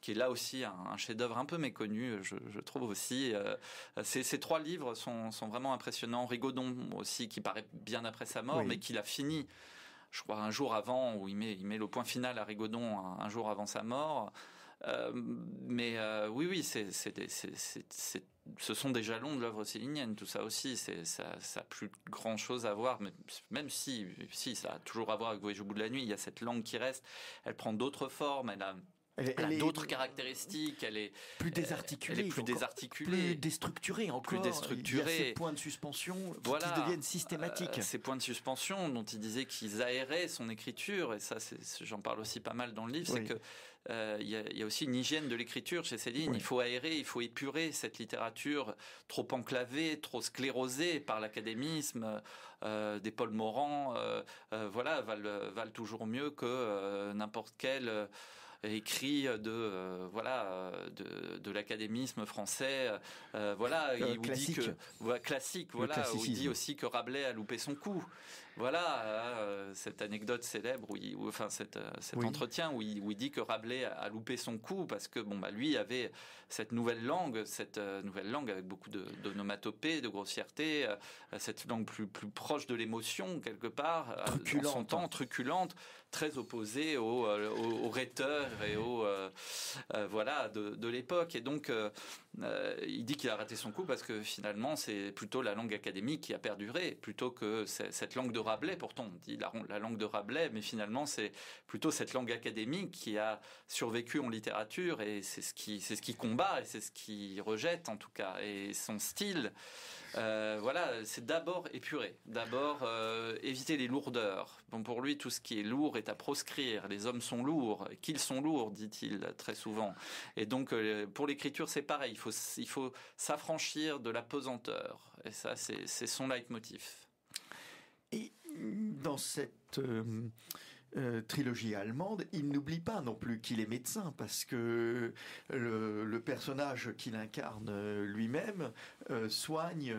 qui est là aussi un chef-d'œuvre un peu méconnu, je trouve aussi. Ces trois livres sont vraiment impressionnants. Rigaudon aussi, qui paraît bien après sa mort, mais qu'il a fini, je crois, un jour avant, où il met le point final à Rigaudon un jour avant sa mort. Oui, ce sont des jalons de l'œuvre célinienne, tout ça aussi. Ça a plus grand chose à voir, même si ça a toujours à voir avec Voyage au bout de la nuit. Il y a cette langue qui reste, elle prend d'autres formes, elle a d'autres caractéristiques, elle est plus désarticulée, plus déstructurée encore. Plus déstructurée. Il y a ces points de suspension qui deviennent systématiques. Ces points de suspension dont il disait qu'ils aéraient son écriture, et ça, j'en parle aussi pas mal dans le livre, c'est que il y a aussi une hygiène de l'écriture chez Céline. Il faut aérer, il faut épurer cette littérature trop enclavée, trop sclérosée par l'académisme. Des Paul Morand valent toujours mieux que n'importe quel écrit de l'académisme français, il vous dit que classique, où il dit aussi que Rabelais a loupé son coup. Cette anecdote célèbre cet entretien où il dit que Rabelais a loupé son coup parce que lui avait cette nouvelle langue avec beaucoup d'onomatopées, de grossièreté, cette langue plus proche de l'émotion quelque part, dans son temps, truculente, très opposée aux rhéteurs et de l'époque. Et donc il dit qu'il a raté son coup parce que finalement c'est plutôt la langue académique qui a perduré plutôt que cette langue de Rabelais. Pourtant on dit la langue de Rabelais, mais finalement c'est plutôt cette langue académique qui a survécu en littérature, et c'est ce qui combat et c'est ce qui rejette en tout cas. Et son style, c'est d'abord épurer, éviter les lourdeurs. Pour lui, tout ce qui est lourd est à proscrire. Les hommes sont lourds, qu'ils sont lourds, dit-il très souvent. Et donc, pour l'écriture, c'est pareil. Il faut s'affranchir de la pesanteur. Et ça, c'est son leitmotiv. Et dans cette trilogie allemande, il n'oublie pas non plus qu'il est médecin, parce que le personnage qu'il incarne lui-même soigne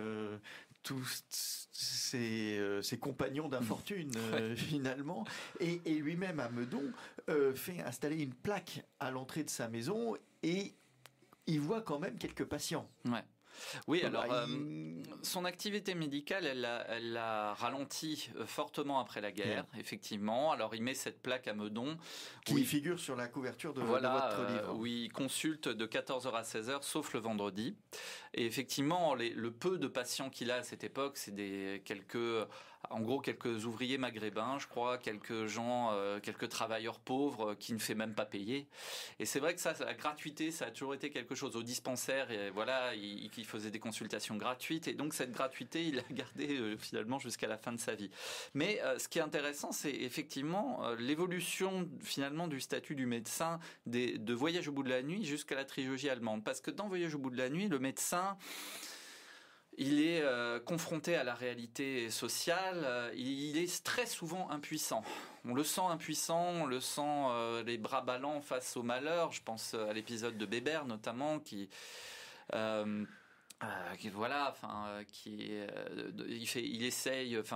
tous ses compagnons d'infortune finalement, et lui-même à Meudon fait installer une plaque à l'entrée de sa maison, et il voit quand même quelques patients. Oui, alors son activité médicale, elle l'a ralenti fortement après la guerre, effectivement. Alors il met cette plaque à Meudon, qui figure sur la couverture de votre livre. Où il consulte de 14h à 16h, sauf le vendredi. Et effectivement, le peu de patients qu'il a à cette époque, c'est quelques ouvriers maghrébins, je crois, quelques gens, quelques travailleurs pauvres qui ne fait même pas payer. Et c'est vrai que la gratuité, ça a toujours été quelque chose. Au dispensaire, et il faisait des consultations gratuites, et donc cette gratuité, il l'a gardée finalement jusqu'à la fin de sa vie. Mais ce qui est intéressant, c'est effectivement l'évolution finalement du statut du médecin de Voyage au bout de la nuit jusqu'à la trilogie allemande. Parce que dans Voyage au bout de la nuit, le médecin, il est confronté à la réalité sociale, il est très souvent impuissant. On le sent impuissant, on le sent les bras ballants face au malheur. Je pense à l'épisode de Bébert notamment,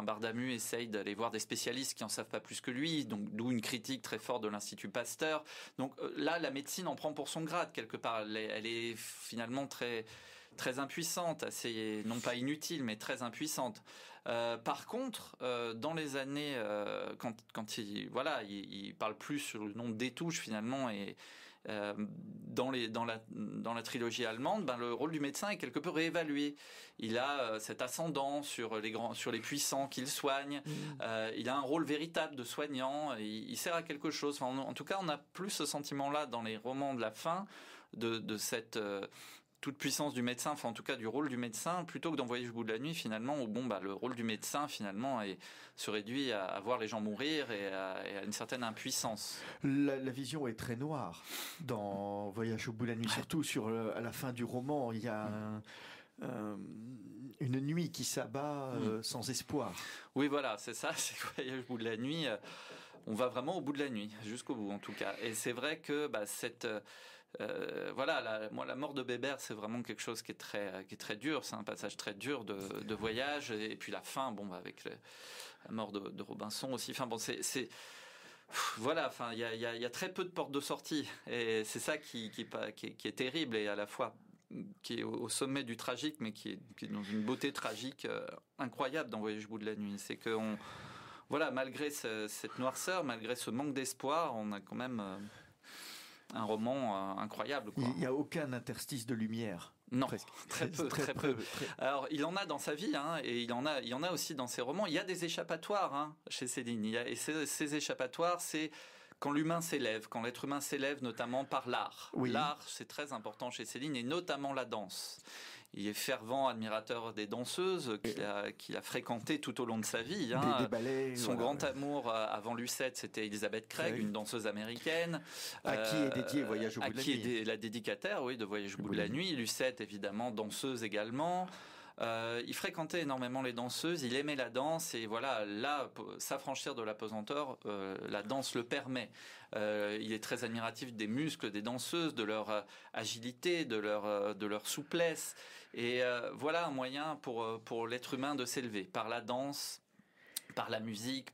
Bardamu essaye d'aller voir des spécialistes qui en savent pas plus que lui, donc d'où une critique très forte de l'Institut Pasteur. Donc là, la médecine en prend pour son grade quelque part. Elle est finalement très très impuissante, assez, non pas inutile, mais très impuissante. Par contre, dans les années, quand il parle plus sur le nom d'Étouche finalement, et dans la trilogie allemande, le rôle du médecin est quelque peu réévalué. Il a cet ascendant sur les puissants qu'il soigne. Il a un rôle véritable de soignant. Il sert à quelque chose. Enfin, en tout cas, on a plus ce sentiment-là dans les romans de la fin de cette toute puissance du médecin, enfin en tout cas du rôle du médecin, plutôt que dans Voyage au bout de la nuit finalement, où le rôle du médecin finalement se réduit à voir les gens mourir et à une certaine impuissance. La vision est très noire dans Voyage au bout de la nuit, surtout à la fin du roman, il y a une nuit qui s'abat sans espoir. Oui voilà, c'est ça, c'est Voyage au bout de la nuit, on va vraiment au bout de la nuit, jusqu'au bout en tout cas. Et c'est vrai que la mort de Bébert, c'est vraiment quelque chose qui est très dur. C'est un passage très dur de voyage. Et puis la fin, avec la mort de Robinson aussi. Enfin voilà. Enfin, il y a très peu de portes de sortie. Et c'est ça qui est terrible et à la fois qui est au sommet du tragique, mais qui est dans une beauté tragique incroyable dans Voyage au bout de la nuit. C'est que malgré cette noirceur, malgré ce manque d'espoir, on a quand même un roman incroyable. Il n'y a aucun interstice de lumière. Non, presque. Très peu. Alors, il en a dans sa vie, et il y en a aussi dans ses romans. Il y a des échappatoires chez Céline. Et ces échappatoires, c'est quand l'humain s'élève, quand l'être humain s'élève, notamment par l'art. Oui. L'art, c'est très important chez Céline, et notamment la danse. Il est fervent admirateur des danseuses qu'il a fréquentées tout au long de sa vie. Des ballets. Son grand amour avant Lucette, c'était Elizabeth Craig, une danseuse américaine. À qui est dédié Voyage au bout de la nuit. À qui est la dédicataire, de Voyage au bout de la nuit. Lucette, évidemment, danseuse également. Il fréquentait énormément les danseuses, il aimait la danse et là, s'affranchir de l'apesanteur, la danse le permet. Il est très admiratif des muscles des danseuses, de leur agilité, de leur souplesse. Et voilà un moyen pour l'être humain de s'élever par la danse, par la musique,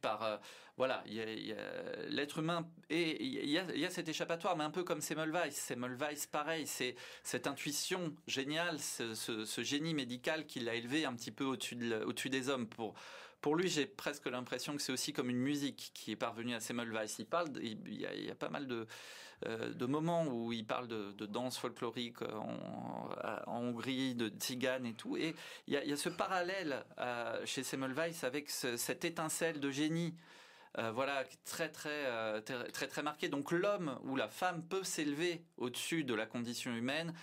l'être humain, et il y a cet échappatoire, mais un peu comme Semmelweis. Semmelweis, pareil, c'est cette intuition géniale, ce génie médical qui l'a élevé un petit peu au-dessus des hommes. Pour lui, j'ai presque l'impression que c'est aussi comme une musique qui est parvenue à Semmelweis. Il y a pas mal de moments où il parle de danse folklorique en Hongrie, de tziganes et tout. Et il y a ce parallèle chez Semmelweis avec cette étincelle de génie. Très très marqué. Donc l'homme ou la femme peut s'élever au-dessus de la condition humaine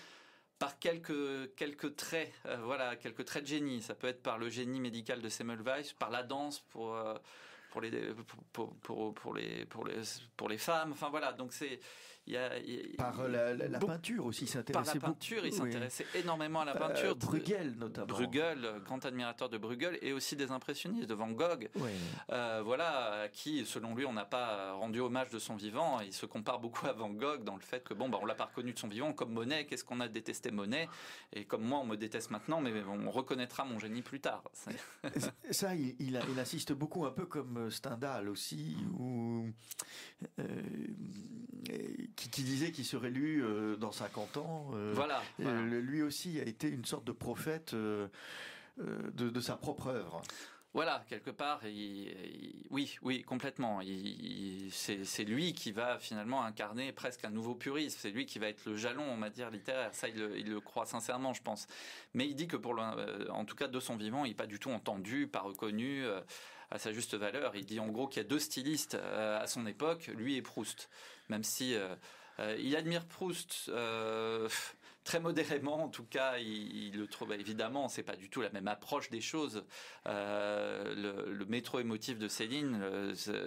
par quelques traits, quelques traits de génie. Ça peut être par le génie médical de Semmelweis, par la danse pour les femmes. Enfin voilà, donc c'est par la peinture aussi, par la peinture, il s'intéressait énormément à la peinture. Bruegel notamment. Bruegel, grand admirateur de Bruegel, et aussi des impressionnistes, de Van Gogh. Oui. Qui, selon lui, on n'a pas rendu hommage de son vivant. Il se compare beaucoup à Van Gogh dans le fait que on l'a pas reconnu de son vivant, comme Monet. Qu'est-ce qu'on a détesté Monet? Et comme moi, on me déteste maintenant, mais on reconnaîtra mon génie plus tard. Ça, il insiste beaucoup, un peu comme Stendhal aussi, qui disait qu'il serait lu dans 50 ans. Lui aussi a été une sorte de prophète de sa propre œuvre. Voilà, quelque part, oui, complètement. C'est lui qui va finalement incarner presque un nouveau purisme. C'est lui qui va être le jalon, on va dire, littéraire. Ça, il le croit sincèrement, je pense. Mais il dit que en tout cas, de son vivant, il n'est pas du tout entendu, pas reconnu à sa juste valeur. Il dit en gros qu'il y a deux stylistes à son époque, lui et Proust. Même si il admire Proust très modérément, en tout cas, il le trouve évidemment, c'est pas du tout la même approche des choses. Le métro émotif de Céline,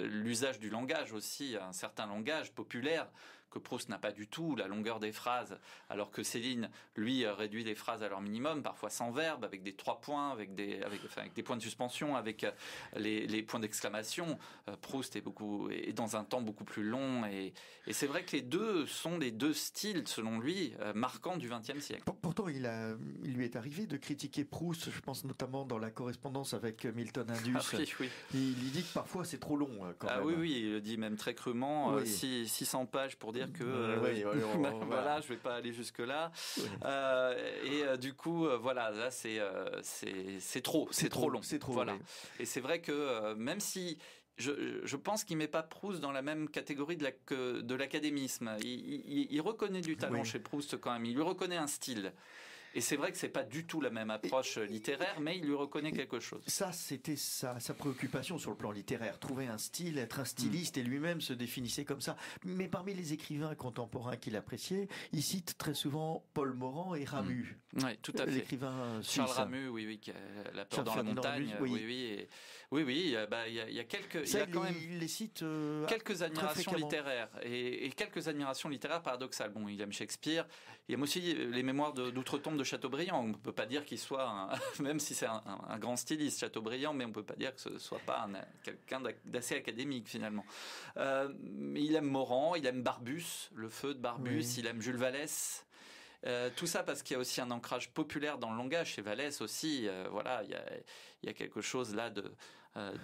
l'usage du langage aussi, un certain langage populaire que Proust n'a pas du tout, la longueur des phrases, alors que Céline, lui, réduit les phrases à leur minimum, parfois sans verbe, avec des 3 points, avec des points de suspension, avec les points d'exclamation. Proust est dans un temps beaucoup plus long, et c'est vrai que les deux sont les deux styles, selon lui, marquants du XXe siècle. Pourtant, il lui est arrivé de critiquer Proust, je pense notamment dans la correspondance avec Milton Indus. Oui. Il dit que parfois c'est trop long. Quand même. Oui, il le dit même très crûment, 600 pages pour dire que je vais pas aller jusque là. Oui. Du coup, là c'est trop long. C'est trop. Voilà. Oui. Et c'est vrai que même si je pense qu'il ne met pas Proust dans la même catégorie de l'académisme. Il reconnaît du talent chez Proust quand même, il lui reconnaît un style. Et c'est vrai que c'est pas du tout la même approche littéraire, mais il lui reconnaît quelque chose. Ça, c'était sa préoccupation sur le plan littéraire, trouver un style, être un styliste, et lui-même se définissait comme ça. Mais parmi les écrivains contemporains qu'il appréciait, il cite très souvent Paul Morand et Ramu. Oui, tout à fait. L'écrivain suisse. Charles Ramu, oui, qui a La peur dans la montagne. Oui, il y a quelques. Ça, il a quand même il les cite quelques admirations littéraires et quelques admirations littéraires paradoxales. Bon, il aime Shakespeare. Il aime aussi les Mémoires d'outre-tombe de Chateaubriand. On ne peut pas dire qu'il soit, même si c'est un grand styliste, Chateaubriand, mais on ne peut pas dire que ce ne soit pas quelqu'un d'assez académique finalement. Mais il aime Morand, il aime Barbus, Le Feu de Barbus, il aime Jules Vallès. Tout ça parce qu'il y a aussi un ancrage populaire dans le langage chez Vallès aussi. Voilà, il y a quelque chose là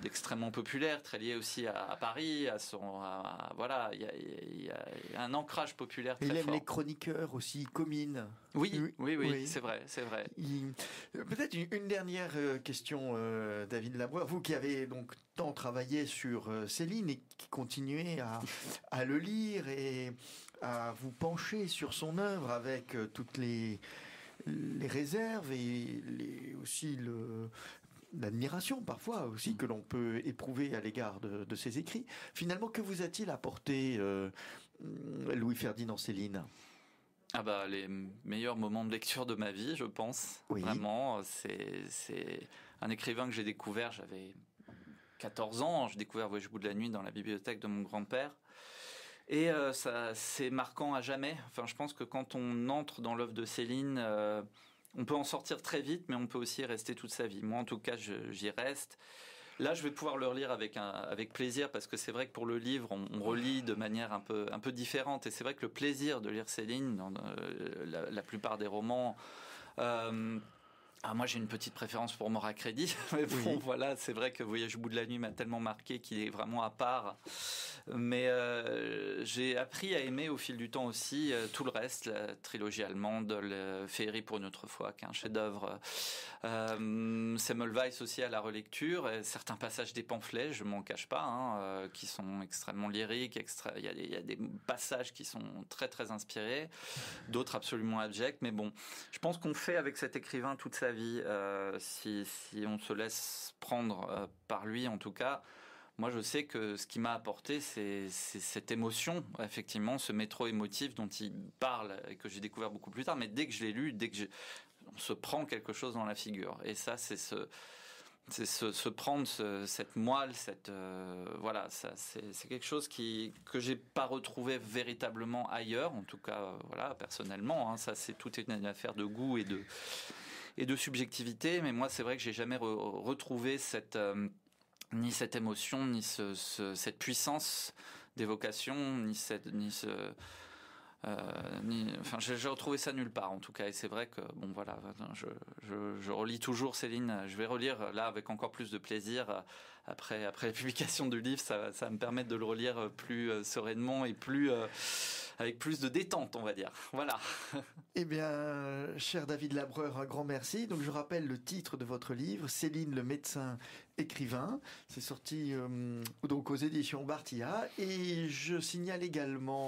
d'extrêmement populaire, très lié aussi à Paris, voilà, il y a un ancrage populaire très fort. Il aime les chroniqueurs aussi, Comines. Oui, c'est vrai. Peut-être une dernière question, David Labreur, vous qui avez donc tant travaillé sur Céline et qui continuez à le lire et à vous pencher sur son œuvre avec toutes les réserves et aussi l'admiration parfois aussi que l'on peut éprouver à l'égard de ses écrits. Finalement, que vous a-t-il apporté Louis-Ferdinand Céline ? Les meilleurs moments de lecture de ma vie, je pense. Oui. Vraiment, c'est un écrivain que j'ai découvert, j'avais 14 ans, j'ai découvert Voyage au bout de la nuit dans la bibliothèque de mon grand-père. Et ça, c'est marquant à jamais. Enfin, je pense que quand on entre dans l'œuvre de Céline, on peut en sortir très vite, mais on peut aussi y rester toute sa vie. Moi, en tout cas, j'y reste. Là, je vais pouvoir le relire avec plaisir, parce que c'est vrai que pour le livre, on relit de manière un peu différente. Et c'est vrai que le plaisir de lire Céline, dans la plupart des romans... moi, j'ai une petite préférence pour Mort à crédit, mais bon, voilà, c'est vrai que Voyage au bout de la nuit m'a tellement marqué qu'il est vraiment à part. Mais j'ai appris à aimer au fil du temps aussi tout le reste, la trilogie allemande, le Féerie pour une autre fois, qui est un chef-d'œuvre. Semmelweis aussi à la relecture, et certains passages des pamphlets, je m'en cache pas, qui sont extrêmement lyriques. Il y a des passages qui sont très très inspirés, d'autres absolument abjects. Mais bon, je pense qu'on fait avec cet écrivain toute sa vie, si on se laisse prendre par lui en tout cas. Moi, je sais que ce qui m'a apporté, c'est cette émotion, effectivement, ce métro émotif dont il parle et que j'ai découvert beaucoup plus tard. Mais dès que je l'ai lu, on se prend quelque chose dans la figure. Et ça, c'est se prendre cette moelle, voilà, ça, c'est quelque chose que j'ai pas retrouvé véritablement ailleurs, en tout cas, voilà, personnellement. Ça, c'est toute une affaire de goût et de subjectivité. Mais moi, c'est vrai que j'ai jamais retrouvé ni cette émotion, ni cette puissance d'évocation, j'ai retrouvé ça nulle part en tout cas. Et c'est vrai que bon voilà, je relis toujours Céline. Je vais relire là avec encore plus de plaisir après la publication du livre. Ça va me permettre de le relire plus sereinement et avec plus de détente, on va dire. Voilà. Eh bien, cher David Labreur, un grand merci. Donc, je rappelle le titre de votre livre, Céline, le médecin écrivain. C'est sorti donc aux éditions Barthia. Et je signale également